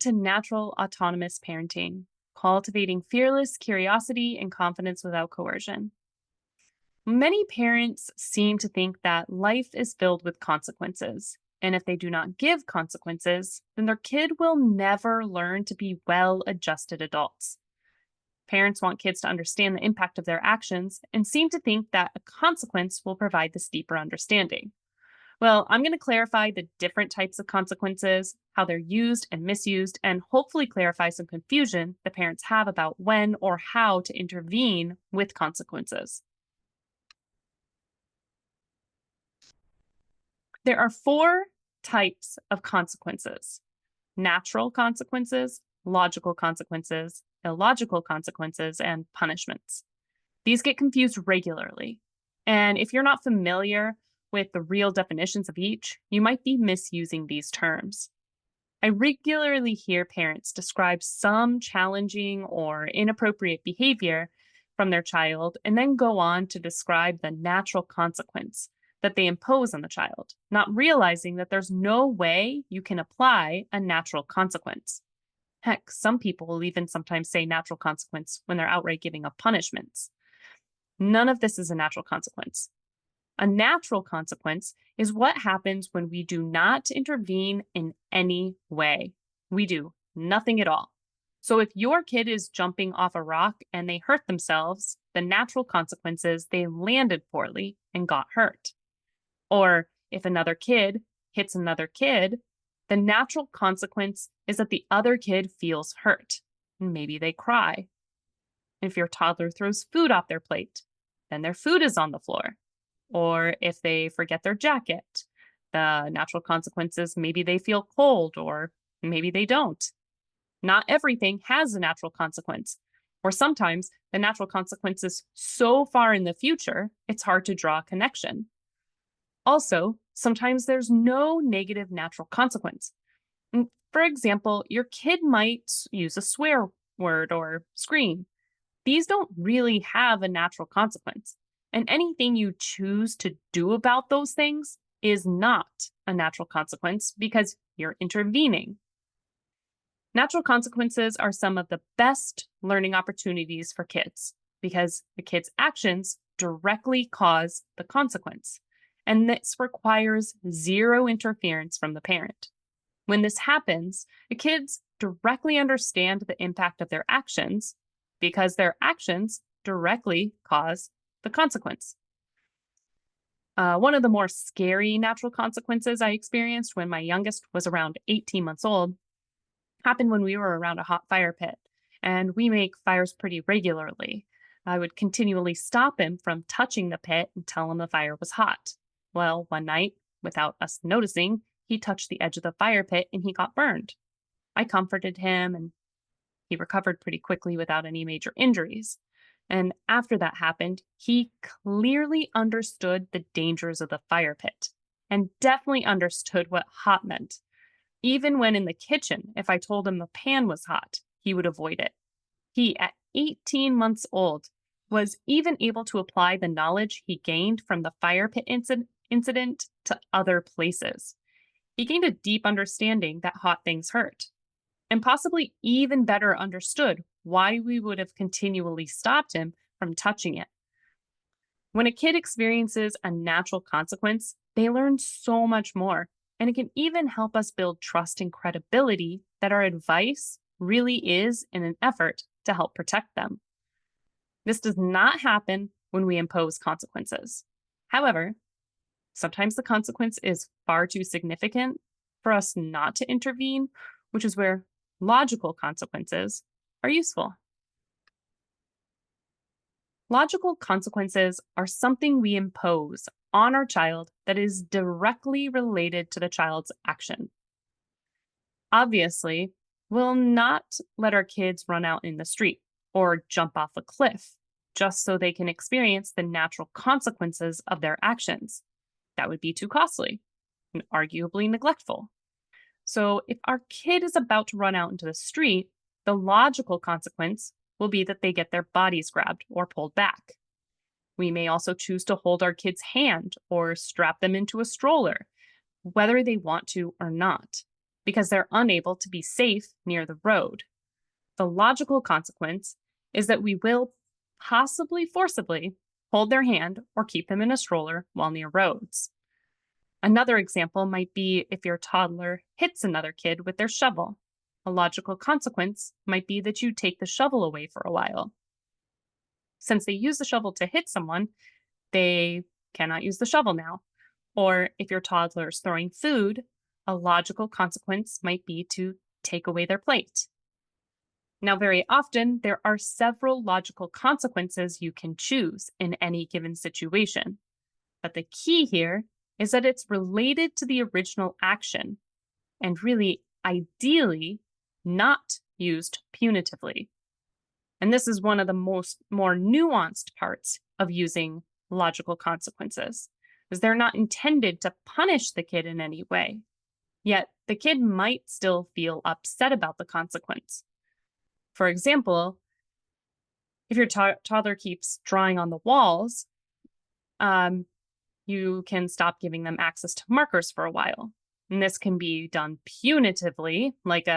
to natural autonomous parenting, cultivating fearless curiosity and confidence without coercion. Many parents seem to think that life is filled with consequences, and if they do not give consequences, then their kid will never learn to be well adjusted adults. Parents want kids to understand the impact of their actions and seem to think that a consequence will provide this deeper understanding. Well, I'm going to clarify the different types of consequences, how they're used and misused, and hopefully clarify some confusion that parents have about when or how to intervene with consequences. There are four types of consequences: natural consequences, logical consequences, illogical consequences, and punishments. These get confused regularly. And if you're not familiar with the real definitions of each, you might be misusing these terms. I regularly hear parents describe some challenging or inappropriate behavior from their child and then go on to describe the natural consequence that they impose on the child, not realizing that there's no way you can apply a natural consequence. Heck, some people will even sometimes say natural consequence when they're outright giving up punishments. None of this is a natural consequence. A natural consequence is what happens when we do not intervene in any way. We do nothing at all. So if your kid is jumping off a rock and they hurt themselves, the natural consequence is they landed poorly and got hurt. Or if another kid hits another kid, the natural consequence is that the other kid feels hurt and maybe they cry. If your toddler throws food off their plate, then their food is on the floor. Or if they forget their jacket, the natural consequences maybe they feel cold or maybe they don't. Not everything has a natural consequence, or sometimes the natural consequence is so far in the future, it's hard to draw a connection. Also, sometimes there's no negative natural consequence. For example, your kid might use a swear word or scream. These don't really have a natural consequence. And anything you choose to do about those things is not a natural consequence because you're intervening. Natural consequences are some of the best learning opportunities for kids because the kid's actions directly cause the consequence. And this requires zero interference from the parent. When this happens, the kids directly understand the impact of their actions because their actions directly cause the consequence. One of the more scary natural consequences I experienced when my youngest was around 18 months old happened when we were around a hot fire pit, and we make fires pretty regularly. I would continually stop him from touching the pit and tell him the fire was hot. Well, one night, without us noticing, he touched the edge of the fire pit and he got burned. I comforted him and he recovered pretty quickly without any major injuries. And after that happened, he clearly understood the dangers of the fire pit and definitely understood what hot meant. Even when in the kitchen, if I told him the pan was hot, he would avoid it. He, at 18 months old, was even able to apply the knowledge he gained from the fire pit incident to other places. He gained a deep understanding that hot things hurt, and possibly even better understood why we would have continually stopped him from touching it. When a kid experiences a natural consequence, they learn so much more, and it can even help us build trust and credibility that our advice really is in an effort to help protect them. This does not happen when we impose consequences. However, sometimes the consequence is far too significant for us not to intervene, which is where logical consequences are useful. Logical consequences are something we impose on our child that is directly related to the child's action. Obviously, we'll not let our kids run out in the street or jump off a cliff just so they can experience the natural consequences of their actions. That would be too costly and arguably neglectful. So, if our kid is about to run out into the street, the logical consequence will be that they get their bodies grabbed or pulled back. We may also choose to hold our kid's hand or strap them into a stroller, whether they want to or not. because they're unable to be safe near the road. The logical consequence is that we will possibly forcibly hold their hand or keep them in a stroller while near roads. Another example might be if your toddler hits another kid with their shovel. A logical consequence might be that you take the shovel away for a while. Since they use the shovel to hit someone, they cannot use the shovel now. Or if your toddler is throwing food, a logical consequence might be to take away their plate. Now, very often, there are several logical consequences you can choose in any given situation. But the key here is that it's related to the original action and really, ideally, not used punitively. And this is one of the more nuanced parts of using logical consequences, is they're not intended to punish the kid in any way. Yet the kid might still feel upset about the consequence. For example, if your toddler keeps drawing on the walls, you can stop giving them access to markers for a while. And this can be done punitively, like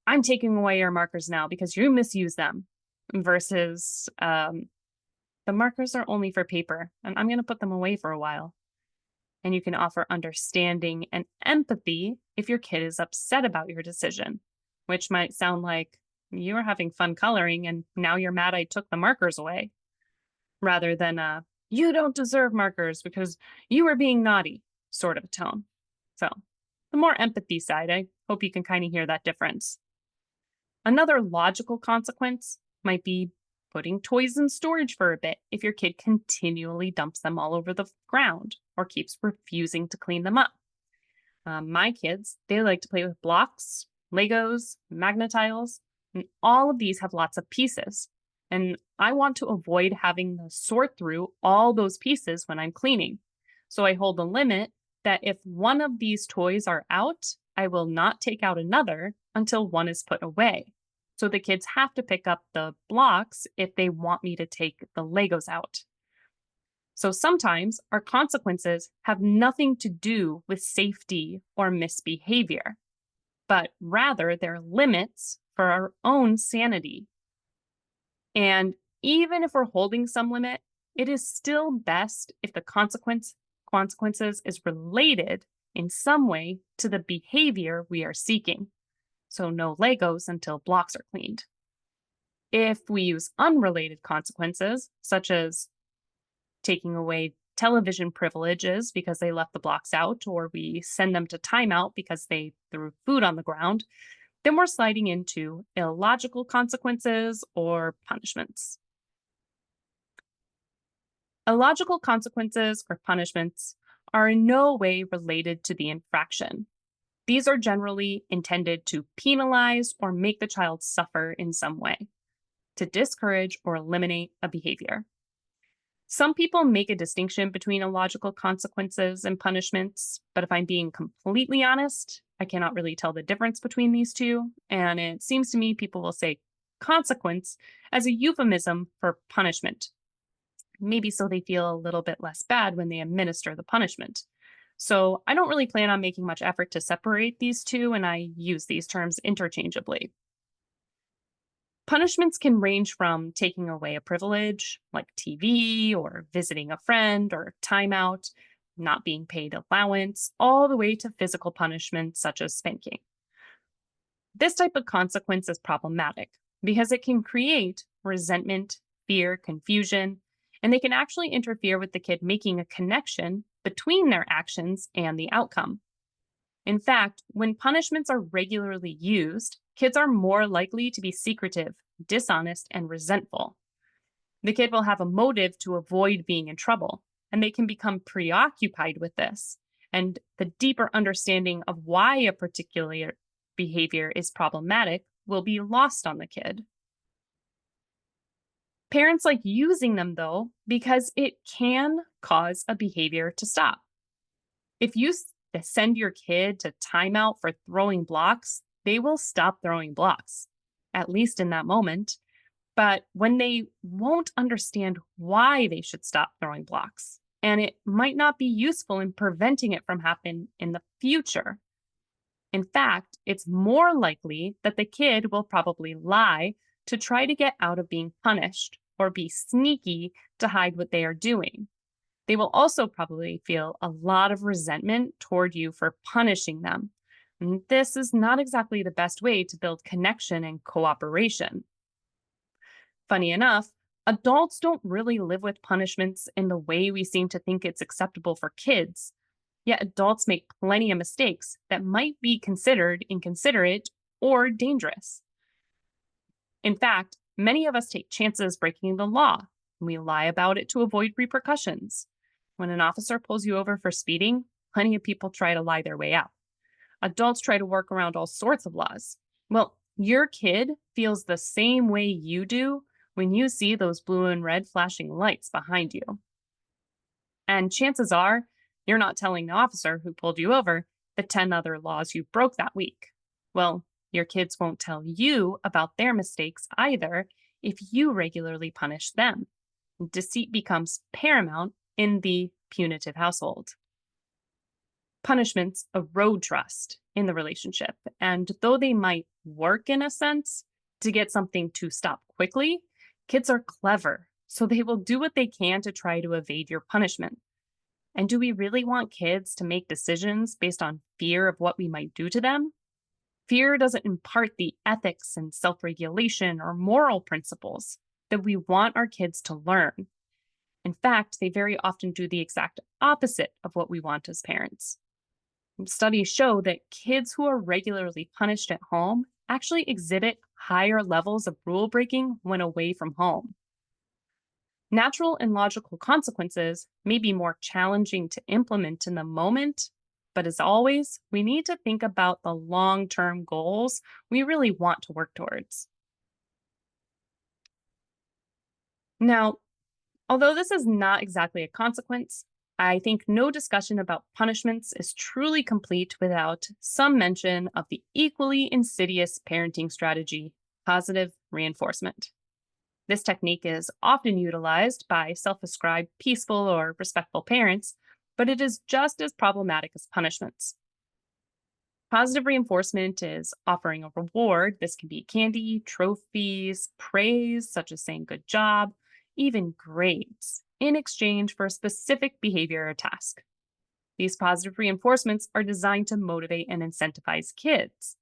I'm taking away your markers now because you misuse them, versus the markers are only for paper and I'm going to put them away for a while. And you can offer understanding and empathy if your kid is upset about your decision, which might sound like you were having fun coloring and now you're mad I took the markers away, rather than you don't deserve markers because you were being naughty sort of tone. So, the more empathy side, I hope you can kind of hear that difference. Another logical consequence might be putting toys in storage for a bit if your kid continually dumps them all over the ground or keeps refusing to clean them up. My kids, they like to play with blocks, Legos, Magnetiles, and all of these have lots of pieces. And I want to avoid having to sort through all those pieces when I'm cleaning. So I hold a limit that if one of these toys are out, I will not take out another until one is put away. So the kids have to pick up the blocks if they want me to take the Legos out. So sometimes our consequences have nothing to do with safety or misbehavior, but rather they're limits for our own sanity. And even if we're holding some limit, it is still best if the consequences is related in some way to the behavior we are seeking. So no Legos until blocks are cleaned. If we use unrelated consequences, such as taking away television privileges because they left the blocks out, or we send them to timeout because they threw food on the ground, then we're sliding into illogical consequences or punishments. Illogical consequences or punishments are in no way related to the infraction. These are generally intended to penalize or make the child suffer in some way, to discourage or eliminate a behavior. Some people make a distinction between illogical consequences and punishments, but if I'm being completely honest, I cannot really tell the difference between these two, and it seems to me people will say consequence as a euphemism for punishment, maybe so they feel a little bit less bad when they administer the punishment. So I don't really plan on making much effort to separate these two, and I use these terms interchangeably. Punishments can range from taking away a privilege, like TV or visiting a friend or timeout, not being paid allowance, all the way to physical punishment such as spanking. This type of consequence is problematic because it can create resentment, fear, confusion, and they can actually interfere with the kid making a connection between their actions and the outcome. In fact, when punishments are regularly used, kids are more likely to be secretive, dishonest, and resentful. The kid will have a motive to avoid being in trouble, and they can become preoccupied with this. And the deeper understanding of why a particular behavior is problematic will be lost on the kid. Parents like using them, though, because it can cause a behavior to stop. If you send your kid to timeout for throwing blocks, they will stop throwing blocks, at least in that moment. But when they won't understand why they should stop throwing blocks, and it might not be useful in preventing it from happening in the future. In fact, it's more likely that the kid will probably lie to try to get out of being punished or be sneaky to hide what they are doing. They will also probably feel a lot of resentment toward you for punishing them. And this is not exactly the best way to build connection and cooperation. Funny enough, adults don't really live with punishments in the way we seem to think it's acceptable for kids. Yet adults make plenty of mistakes that might be considered inconsiderate or dangerous. In fact, many of us take chances breaking the law, and we lie about it to avoid repercussions. When an officer pulls you over for speeding, plenty of people try to lie their way out. Adults try to work around all sorts of laws. Well, your kid feels the same way you do when you see those blue and red flashing lights behind you. And chances are, you're not telling the officer who pulled you over the 10 other laws you broke that week. Well, your kids won't tell you about their mistakes either if you regularly punish them. Deceit becomes paramount in the punitive household. Punishments erode trust in the relationship, and though they might work in a sense to get something to stop quickly, kids are clever, so they will do what they can to try to evade your punishment. And do we really want kids to make decisions based on fear of what we might do to them? Fear doesn't impart the ethics and self regulation or moral principles that we want our kids to learn. In fact, they very often do the exact opposite of what we want as parents. Studies show that kids who are regularly punished at home actually exhibit higher levels of rule breaking when away from home. Natural and logical consequences may be more challenging to implement in the moment, but as always, we need to think about the long term goals we really want to work towards. Now, although this is not exactly a consequence, I think no discussion about punishments is truly complete without some mention of the equally insidious parenting strategy, positive reinforcement. This technique is often utilized by self ascribed peaceful or respectful parents, but it is just as problematic as punishments. Positive reinforcement is offering a reward. This can be candy, trophies, praise, such as saying good job, even grades, in exchange for a specific behavior or task. These positive reinforcements are designed to motivate and incentivize kids.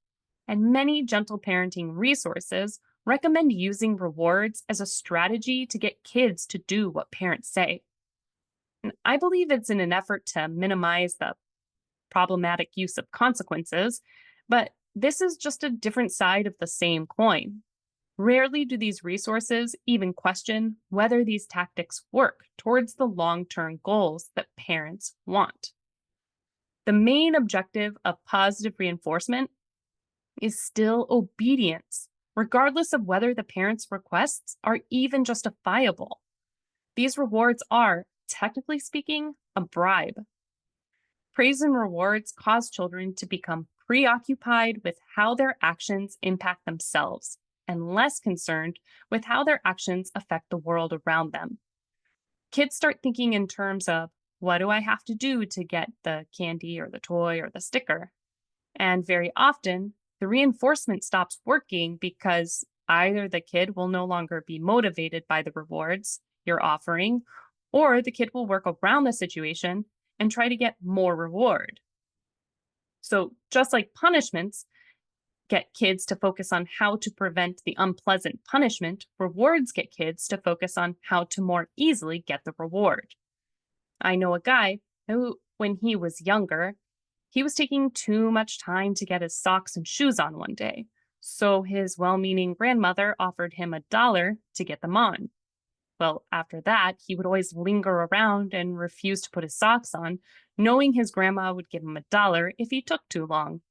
And many gentle parenting resources recommend using rewards as a strategy to get kids to do what parents say. And I believe it's in an effort to minimize the problematic use of consequences, but this is just a different side of the same coin. Rarely do these resources even question whether these tactics work towards the long term goals that parents want. The main objective of positive reinforcement is still obedience, regardless of whether the parent's requests are even justifiable. These rewards are, technically speaking, a bribe. Praise and rewards cause children to become preoccupied with how their actions impact themselves and less concerned with how their actions affect the world around them. Kids start thinking in terms of, what do I have to do to get the candy or the toy or the sticker? And very often, the reinforcement stops working because either the kid will no longer be motivated by the rewards you're offering, or the kid will work around the situation and try to get more reward. So, just like punishments get kids to focus on how to prevent the unpleasant punishment, rewards get kids to focus on how to more easily get the reward. I know a guy who, when he was younger, he was taking too much time to get his socks and shoes on one day. So his well meaning grandmother offered him $1 to get them on. Well, after that, he would always linger around and refuse to put his socks on, knowing his grandma would give him $1 if he took too long.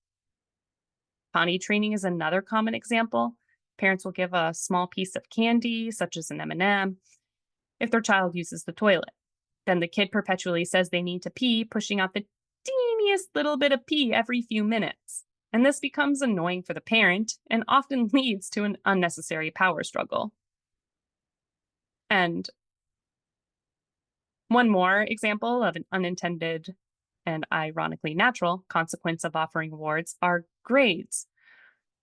Potty training is another common example. Parents will give a small piece of candy, such as an M&M, if their child uses the toilet. Then the kid perpetually says they need to pee, pushing out the teeniest little bit of pee every few minutes. And this becomes annoying for the parent and often leads to an unnecessary power struggle. And one more example of an unintended and ironically natural consequence of offering rewards are grades.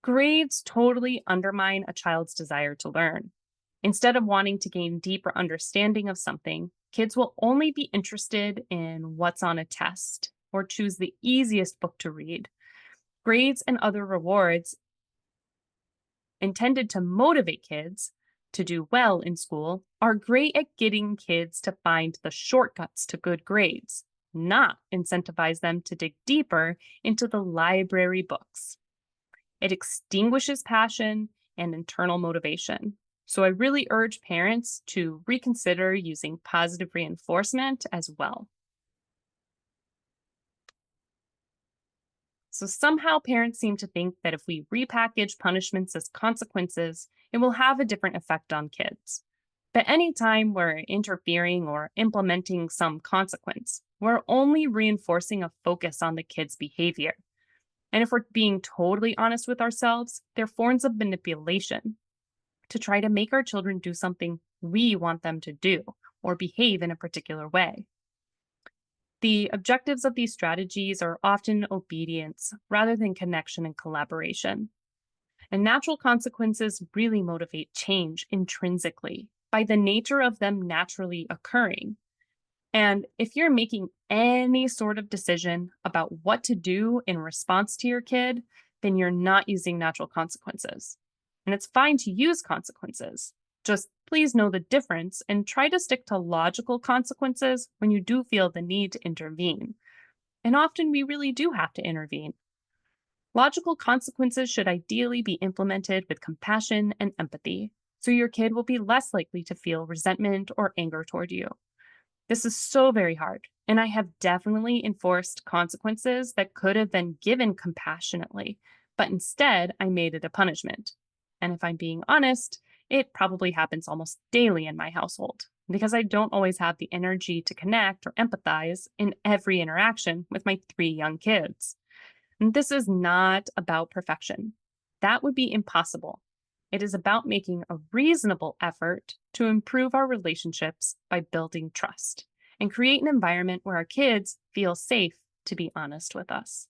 Grades totally undermine a child's desire to learn. Instead of wanting to gain deeper understanding of something, kids will only be interested in what's on a test or choose the easiest book to read. Grades and other rewards intended to motivate kids to do well in school are great at getting kids to find the shortcuts to good grades, not incentivize them to dig deeper into the library books. It extinguishes passion and internal motivation. So I really urge parents to reconsider using positive reinforcement as well. So somehow parents seem to think that if we repackage punishments as consequences, it will have a different effect on kids. But anytime we're interfering or implementing some consequence, we're only reinforcing a focus on the kid's behavior. And if we're being totally honest with ourselves, they're forms of manipulation to try to make our children do something we want them to do or behave in a particular way. The objectives of these strategies are often obedience rather than connection and collaboration. And natural consequences really motivate change intrinsically by the nature of them naturally occurring. And if you're making any sort of decision about what to do in response to your kid, then you're not using natural consequences. And it's fine to use consequences. Just please know the difference and try to stick to logical consequences when you do feel the need to intervene. And often we really do have to intervene. Logical consequences should ideally be implemented with compassion and empathy, so your kid will be less likely to feel resentment or anger toward you. This is so very hard, and I have definitely enforced consequences that could have been given compassionately, but instead I made it a punishment. And if I'm being honest, it probably happens almost daily in my household because I don't always have the energy to connect or empathize in every interaction with my 3 young kids. And this is not about perfection. That would be impossible. It is about making a reasonable effort to improve our relationships by building trust and create an environment where our kids feel safe to be honest with us.